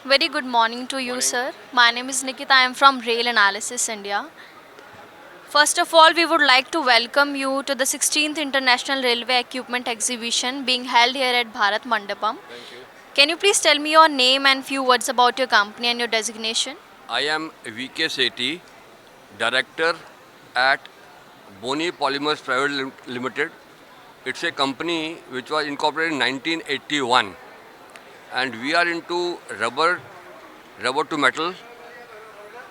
Very good morning to you, sir. My name is Nikita. I am from Rail Analysis India. First of all, we would like to welcome you to the 16th International Railway Equipment Exhibition being held here at Bharat Mandapam. Thank you. Can you please tell me your name and few words about your company and your designation? I am Sethi, Director at Bony Polymers Pvt Limited. It's a company which was incorporated in 1981, and we are into rubber to metal,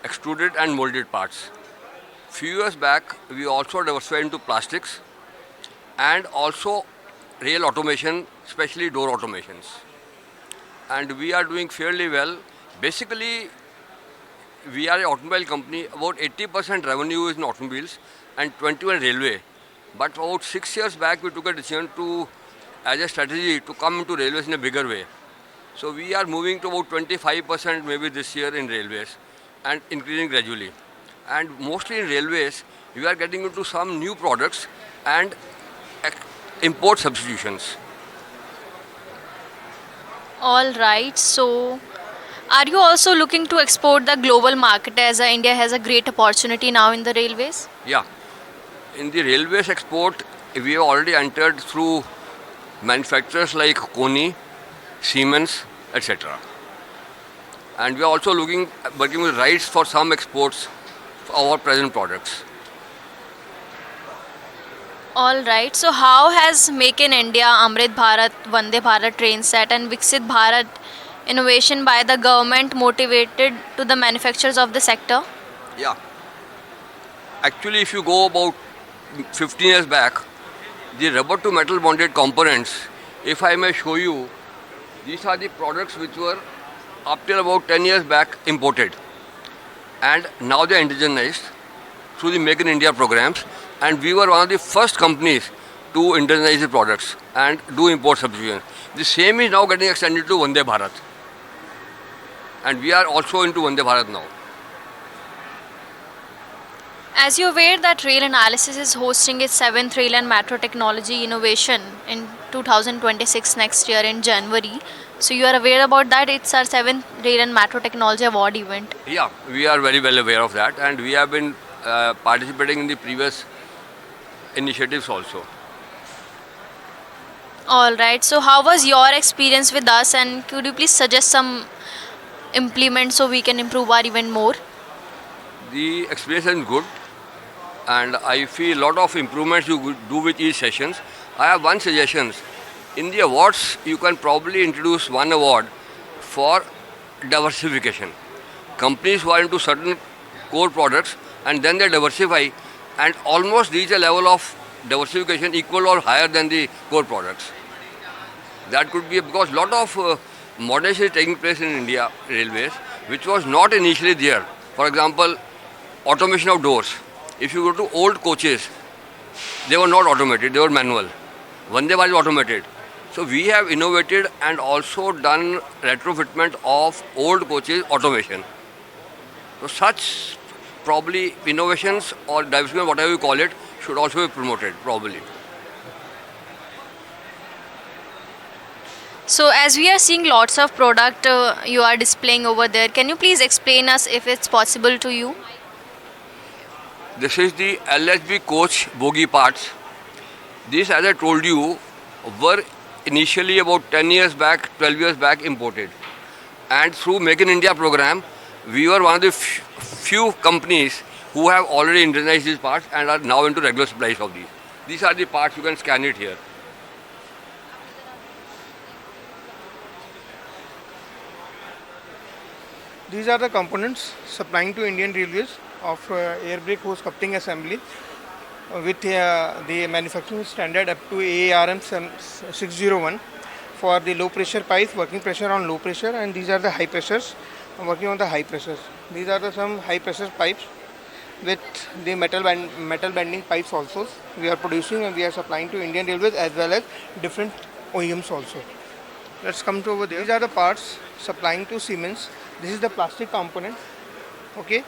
extruded and molded parts. Few years back, we also diversified into plastics and also rail automation, especially door automations. And we are doing fairly well. Basically, we are an automobile company. About 80% revenue is in automobiles and 21 railway. But about 6 years back, we took a decision to, as a strategy, to come into railways in a bigger way. So we are moving to about 25% maybe this year in railways and increasing gradually. And mostly in railways, we are getting into some new products and import substitutions. All right. So, are you also looking to export the global market as India has a great opportunity now in the railways? Yeah. In the railways export, we have already entered through manufacturers like Koni, Siemens, etc. And we are also working with rights for some exports for our present products. All right. So, how has Make in India, Amrit Bharat, Vande Bharat train set, and Viksit Bharat innovation by the government motivated to the manufacturers of the sector? Yeah. Actually, if you go about 15 years back, the rubber to metal bonded components, if I may show you, these are the products which were up till about 10 years back imported. And now they are indigenized through the Make in India programs. And we were one of the first companies to indigenize the products and do import substitution. The same is now getting extended to Vande Bharat. And we are also into Vande Bharat now. As you're aware that Rail Analysis is hosting its 7th Rail and Metro Technology Innovation in 2026 next year in January. So you are aware about that? It's our 7th Rail and Metro Technology Award event. Yeah, we are very well aware of that, and we have been participating in the previous initiatives also. All right. So how was your experience with us, and could you please suggest some implements so we can improve our event more? The experience is good, and I feel a lot of improvements you could do with each sessions. I have one suggestion. In the awards, you can probably introduce one award for diversification. Companies who are into certain core products and then they diversify and almost reach a level of diversification equal or higher than the core products. That could be because a lot of modernization is taking place in India railways, which was not initially there. For example, automation of doors. If you go to old coaches, they were not automated, they were manual. Vande Bharat is automated. So we have innovated and also done retrofitment of old coaches automation. So such probably innovations or diversification, whatever you call it, should also be promoted probably. So as we are seeing lots of product you are displaying over there, can you please explain us if it's possible to you? This is the LHB coach bogie parts. These, as I told you, were initially about 10 years back, 12 years back imported. And through Make in India program, we were one of the few companies who have already indigenized these parts and are now into regular supplies of these. These are the parts, you can scan it here. These are the components supplying to Indian Railways of air brake hose coupling assembly with the manufacturing standard up to AARM 601 for the low pressure pipes, working pressure on low pressure, and these are the high pressures working on the high pressures. These are some high pressure pipes with the metal bending pipes also we are producing, and we are supplying to Indian Railways as well as different OEMs also. Let's come to over there. These are the parts supplying to Siemens. This is the plastic component, okay,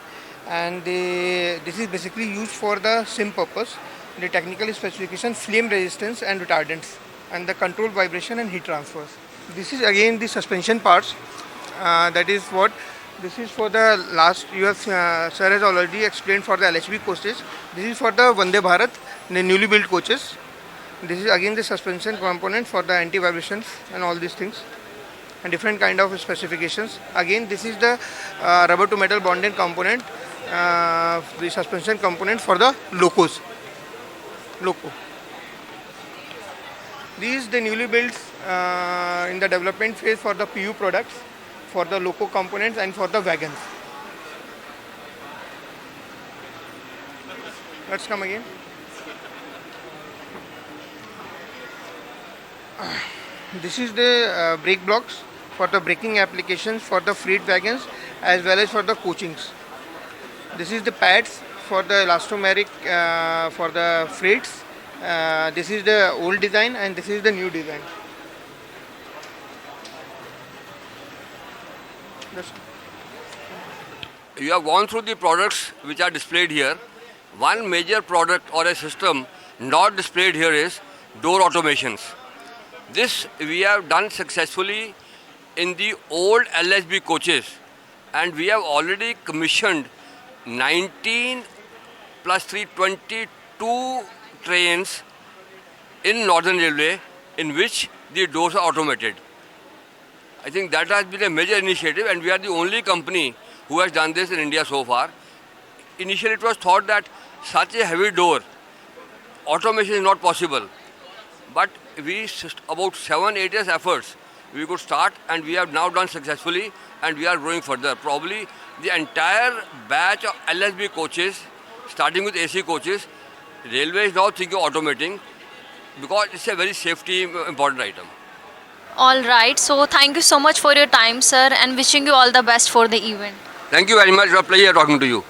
and this is basically used for the same purpose. The technical specification, flame resistance and retardants, and the control vibration and heat transfers. This is again the suspension parts That is what this is for the last. You have sir has already explained for the LHB coaches. This is for the Vande Bharat, the newly built coaches. This is again the suspension component for the anti-vibrations and all these things, and different kind of specifications. Again, this is the rubber to metal bonded component, the suspension component for the locos. Loco. These the newly built in the development phase for the PU products, for the loco components and for the wagons. Let's come again. This is the brake blocks for the braking applications for the freight wagons as well as for the coachings. This is the pads for the elastomeric for the freights. This is the old design and this is the new design. You have gone through the products which are displayed here. One major product or a system not displayed here is door automations. This we have done successfully in the old LHB coaches, and we have already commissioned 19 plus 3, 22 trains in Northern Railway in which the doors are automated. I think that has been a major initiative, and we are the only company who has done this in India so far. Initially it was thought that such a heavy door, automation is not possible. But about 7-8 years efforts, we could start, and we have now done successfully, and we are growing further. Probably the entire batch of LHB coaches, starting with AC coaches, railway is now thinking of automating because it's a very safety important item. All right. So thank you so much for your time, sir, and wishing you all the best for the event. Thank you very much. It was a pleasure talking to you.